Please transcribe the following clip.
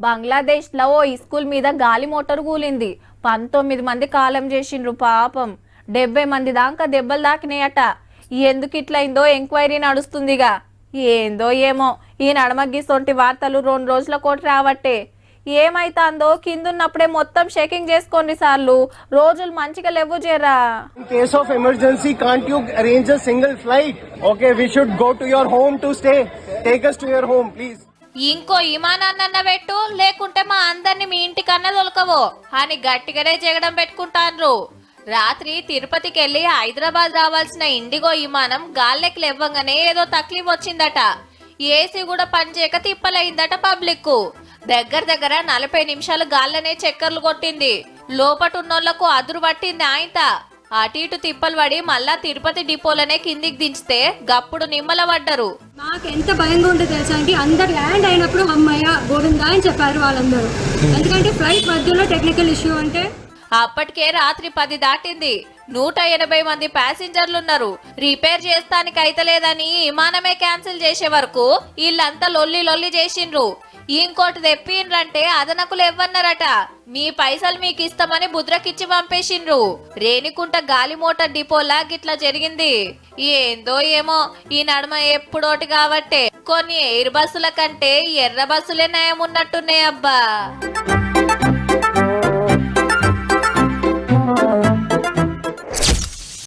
బంగ్లాదేశ్ లో ఓ స్కూల్ మీద గాలి మోటార్ కూలింది. 19 మంది కాలం చేసిండ్రు. పాపం 70 మంది దాకా దెబ్బలు తాకినాయట. ఎందుకు ఇట్లయిందో ఎంక్వైరీ నడుస్తుందిగా. ఏందో ఏమో ఈ నడమగ్గిసొంటి వార్తలు 2 రోజుల కోటి రావట్టే. ఏమైతాందో కిందున్నప్పుడే మొత్తం చెకింగ్ చేసుకోండి సార్లు. రోజులు మంచిగా లేవు జరా. In case of emergency, can't you arrange a single flight? Okay, we should go to your home to stay. Take us to your home, please. ఇంకో ఇమానాన్న పెట్టు, లేకుంటే మా అందరిని మీ ఇంటికన్నా దొలకవో అని గట్టిగానే జగడం పెట్టుకుంటాన్రు. రాత్రి తిరుపతికి వెళ్లి హైదరాబాద్ రావాల్సిన ఇండిగో విమానం గాల్లెకి లేవ్వంగానే ఏదో తక్లీఫ్ వచ్చిందట. ఏసీ కూడా పనిచేయక తిప్పలైందట పబ్లిక్. దగ్గర 40 నిమిషాలు గాల్లనే చక్కర్లు కొట్టింది. లోపటున్నోళ్లకు అదురు పట్టింది. ఆయంత అటు ఇటు తిప్పలు పడి మళ్ళా తిరుపతి డిపోలనే కిందికి దించితే గప్పుడు నిమ్మల పడ్డరు. నాకు ఎంత భయంగా ఉంటుందో తెలుసా అండి. అందరు ల్యాండ్ అయినప్పుడు అమ్మయ్య గోవిందా అని చెప్పారు వాళ్ళందరూ. ఎందుకంటే ఫ్లైట్ మధ్యలో టెక్నికల్ ఇష్యూ అంటే అప్పటికే రాత్రి 10 దాటింది. 180 మంది ప్యాసింజర్లున్నారు. రిపేర్ చేస్తానికి అయితలేదని విమానమే క్యాన్సిల్ చేసే వరకు వీళ్ళంతా లొల్లి చేసిండ్రు. ఇంకోటి తెప్పిండ్రంటే అదనకులు ఇవ్వన్నారట. మీ పైసలు మీకు ఇస్తామని బుద్రకిచ్చి పంపేసిండ్రు. రేణికుంట గాలి మోటార్ డిపోలా గిట్లా జరిగింది. ఏందో ఏమో ఈ నడుమ ఎప్పుడోటి కాబట్టే కొన్ని ఎయిర్ బస్సుల కంటే ఎర్ర బస్సులే నయం ఉన్నట్టున్నాయి అబ్బా.